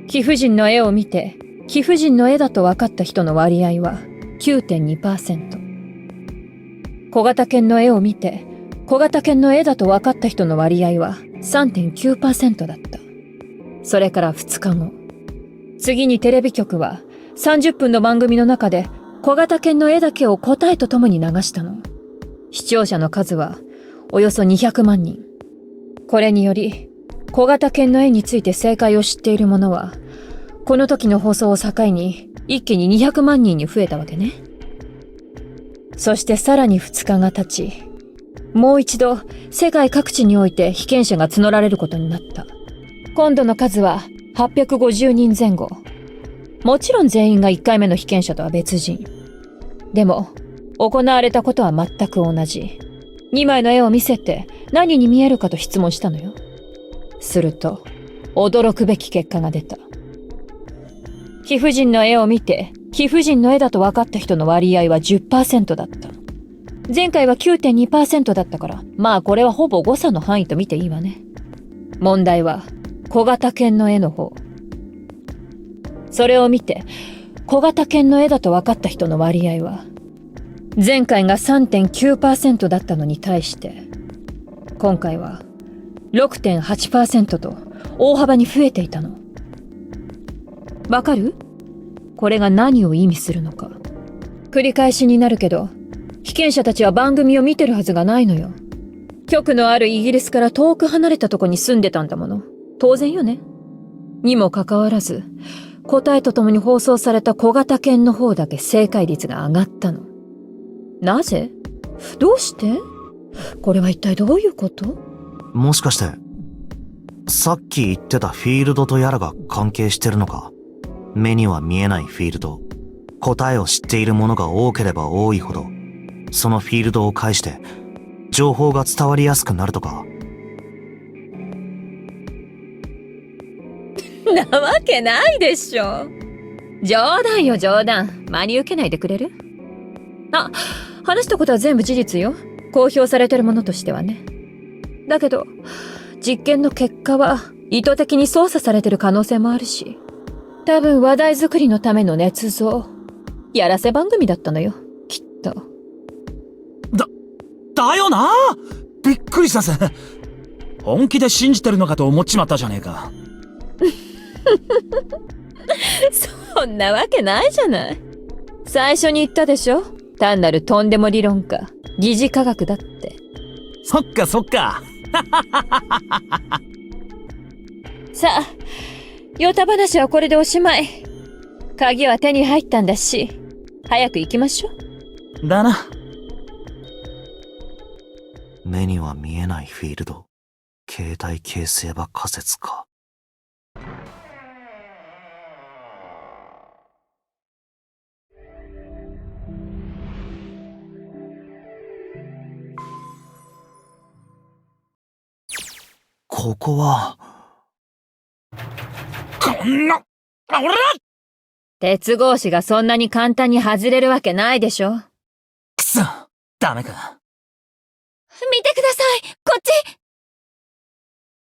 貴婦人の絵を見て、貴婦人の絵だと分かった人の割合は 9.2%。小型犬の絵を見て、小型犬の絵だと分かった人の割合は 3.9% だった。それから2日後。次にテレビ局は30分の番組の中で小型犬の絵だけを答えとともに流したの。視聴者の数はおよそ200万人。これにより、小型犬の絵について正解を知っている者は、この時の放送を境に一気に200万人に増えたわけね。そしてさらに2日が経ち、もう一度世界各地において被験者が募られることになった。今度の数は850人前後。もちろん全員が1回目の被験者とは別人。でも、行われたことは全く同じ。2枚の絵を見せて何に見えるかと質問したのよ。すると、驚くべき結果が出た。貴婦人の絵を見て、貴婦人の絵だと分かった人の割合は 10% だった。前回は 9.2% だったから、まあこれはほぼ誤差の範囲と見ていいわね。問題は、小型犬の絵の方。それを見て、小型犬の絵だと分かった人の割合は、前回が 3.9% だったのに対して、今回は 6.8% と大幅に増えていたの。わかる？これが何を意味するのか。繰り返しになるけど、被験者たちは番組を見てるはずがないのよ。局のあるイギリスから遠く離れたとこに住んでたんだもの。当然よね。にもかかわらず、答えとともに放送された小型犬の方だけ正解率が上がったの。なぜ？どうして？これは一体どういうこと？もしかして、さっき言ってたフィールドとやらが関係してるのか。目には見えないフィールド。答えを知っている者が多ければ多いほど、そのフィールドを介して、情報が伝わりやすくなるとか。なわけないでしょ。冗談よ冗談。真に受けないでくれる？あ、話したことは全部事実よ。公表されてるものとしてはね。だけど、実験の結果は意図的に操作されてる可能性もあるし、多分話題作りのための捏造、やらせ番組だったのよ、きっと。だよな！びっくりしたぜ。本気で信じてるのかと思っちまったじゃねえか。そんなわけないじゃない。最初に言ったでしょ。単なるとんでも理論家、疑似科学だって。そっかそっか。さあ、ヨタ話はこれでおしまい。鍵は手に入ったんだし、早く行きましょう。だな。目には見えないフィールド。携帯形成場仮説か。ここは。こんな、俺ら！鉄格子がそんなに簡単に外れるわけないでしょ。くそ、ダメか。見てください、こっち！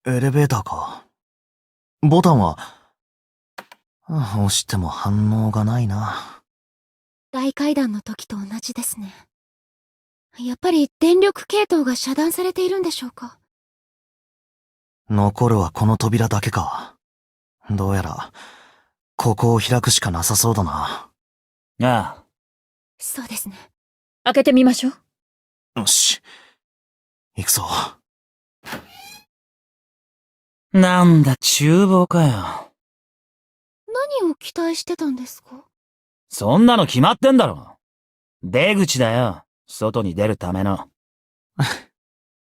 エレベーターか。ボタンは、押しても反応がないな。大階段の時と同じですね。やっぱり電力系統が遮断されているんでしょうか。残るはこの扉だけか。どうやら、ここを開くしかなさそうだな。ああ。そうですね。開けてみましょう。よし。行くぞ。なんだ、厨房かよ。何を期待してたんですか？そんなの決まってんだろ。出口だよ。外に出るための。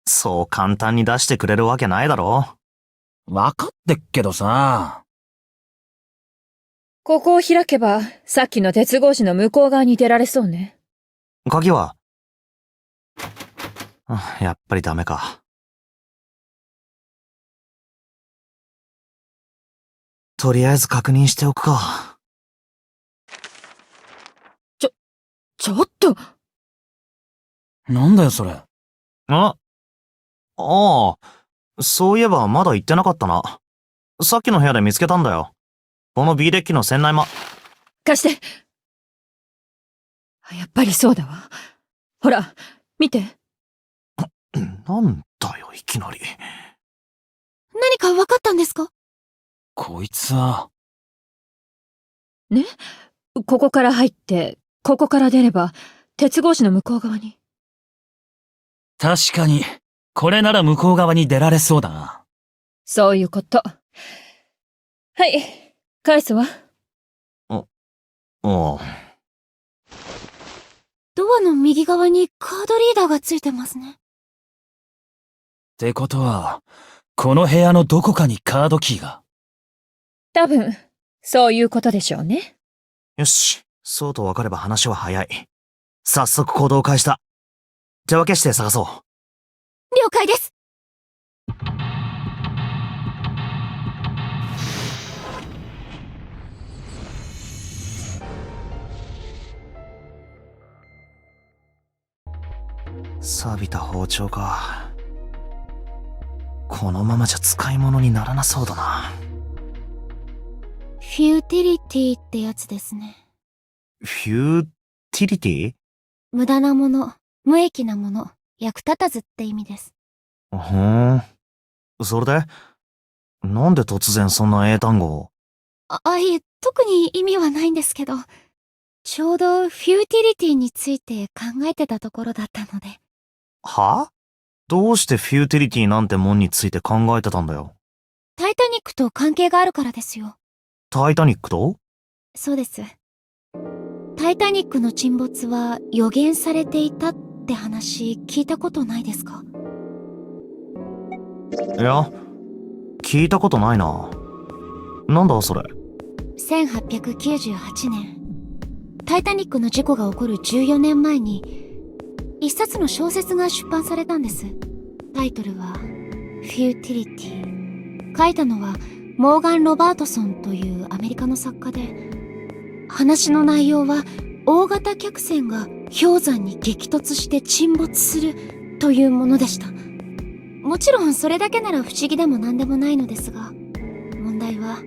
そう簡単に出してくれるわけないだろ。わかってっけどさ。ここを開けば、さっきの鉄格子の向こう側に出られそうね。鍵は？やっぱりダメか。とりあえず確認しておくか。ちょっと！なんだよそれ。ああ、そういえばまだ行ってなかったな。さっきの部屋で見つけたんだよ。この B デッキの船内貸して。やっぱりそうだわ。ほら、見て。なんだよ、いきなり。何か分かったんですか？こいつは。ね？ここから入って、ここから出れば、鉄格子の向こう側に。確かに、これなら向こう側に出られそうだな。そういうこと。はい、返すわ。おう。ドアの右側にカードリーダーがついてますね。ってことは、この部屋のどこかにカードキーが。多分、そういうことでしょうね。よし、そうと分かれば話は早い。早速行動開始だ。手分けして探そう。了解です。錆びた包丁か。このままじゃ使い物にならなそうだな。フューティリティってやつですね。フューティリティ？無駄なもの、無益なもの、役立たずって意味です。それでなんで突然そんな英単語を？いえ、特に意味はないんですけど、ちょうどフューティリティについて考えてたところだったので。は？どうしてフューティリティなんてもんについて考えてたんだよ。タイタニックと関係があるからですよ。タイタニックと？そうです。タイタニックの沈没は予言されていたって話聞いたことないですか？いや、聞いたことないな。なんだそれ。1898年、タイタニックの事故が起こる14年前に、一冊の小説が出版されたんです。タイトルは、フューティリティ。書いたのは、モーガン・ロバートソンというアメリカの作家で、話の内容は、大型客船が氷山に激突して沈没するというものでした。もちろんそれだけなら不思議でも何でもないのですが、問題は、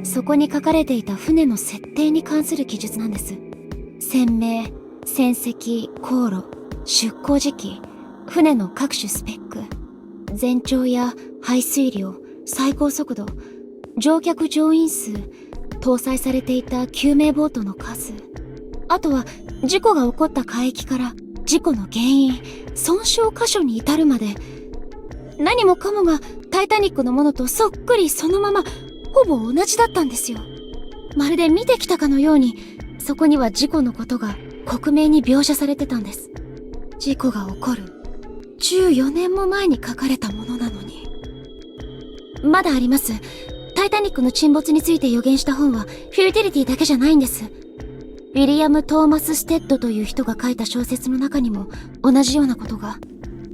そこに書かれていた船の設定に関する記述なんです。船名、船籍、航路、出港時期、船の各種スペック、全長や排水量、最高速度、乗客乗員数、搭載されていた救命ボートの数、あとは事故が起こった海域から事故の原因、損傷箇所に至るまで、何もかもがタイタニックのものとそっくりそのままほぼ同じだったんですよ。まるで見てきたかのように、そこには事故のことが克明に描写されてたんです。事故が起こる14年も前に書かれたものなのに。まだあります。タイタニックの沈没について予言した本はフューティリティだけじゃないんです。ウィリアム・トーマス・ステッドという人が書いた小説の中にも同じようなことが。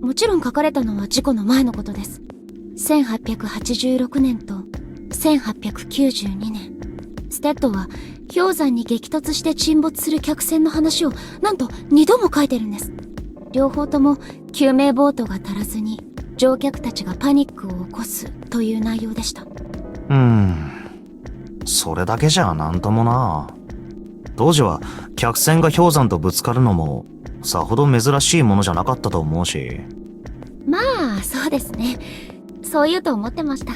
もちろん書かれたのは事故の前のことです。1886年と1892年。ステッドは氷山に激突して沈没する客船の話をなんと2度も書いてるんです。両方とも救命ボートが足らずに乗客たちがパニックを起こすという内容でした。それだけじゃなんともな。当時は客船が氷山とぶつかるのもさほど珍しいものじゃなかったと思うし。まあそうですね。そう言うと思ってました。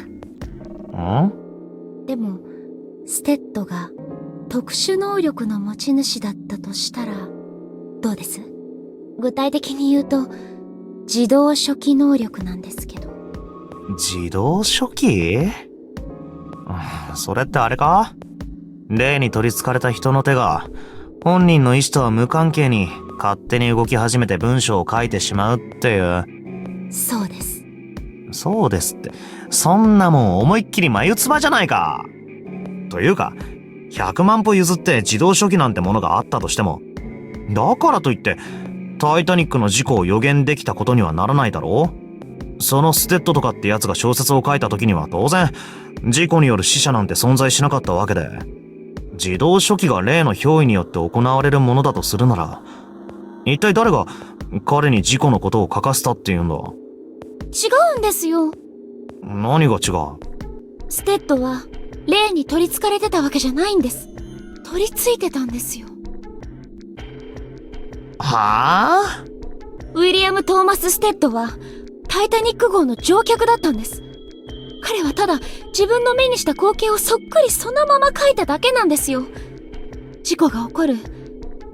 でもステッドが特殊能力の持ち主だったとしたらどうです？具体的に言うと自動初期能力なんですけど。自動初期？それってあれか？霊に取り憑かれた人の手が本人の意思とは無関係に勝手に動き始めて文章を書いてしまうっていう。そうです。そうですって。そんなもん思いっきり眉唾じゃないか。というか、100万歩譲って自動書記なんてものがあったとしても、だからといって、タイタニックの事故を予言できたことにはならないだろう？そのステッドとかってやつが小説を書いた時には当然、事故による死者なんて存在しなかったわけで、自動書記が霊の憑依によって行われるものだとするなら、一体誰が彼に事故のことを書かせたっていうんだ？違うんですよ。何が違う？ステッドは霊に取り憑かれてたわけじゃないんです。取り憑いてたんですよ。はあ？ウィリアム・トーマス・ステッドは、タイタニック号の乗客だったんです。彼はただ、自分の目にした光景をそっくりそのまま描いただけなんですよ。事故が起こる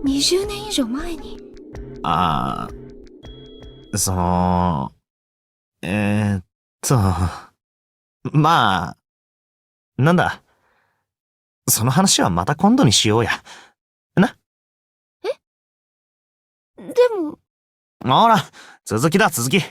20年以上前に。ああ、まあ、なんだ。その話はまた今度にしようや。な。でも、ほら、続きだ、続き。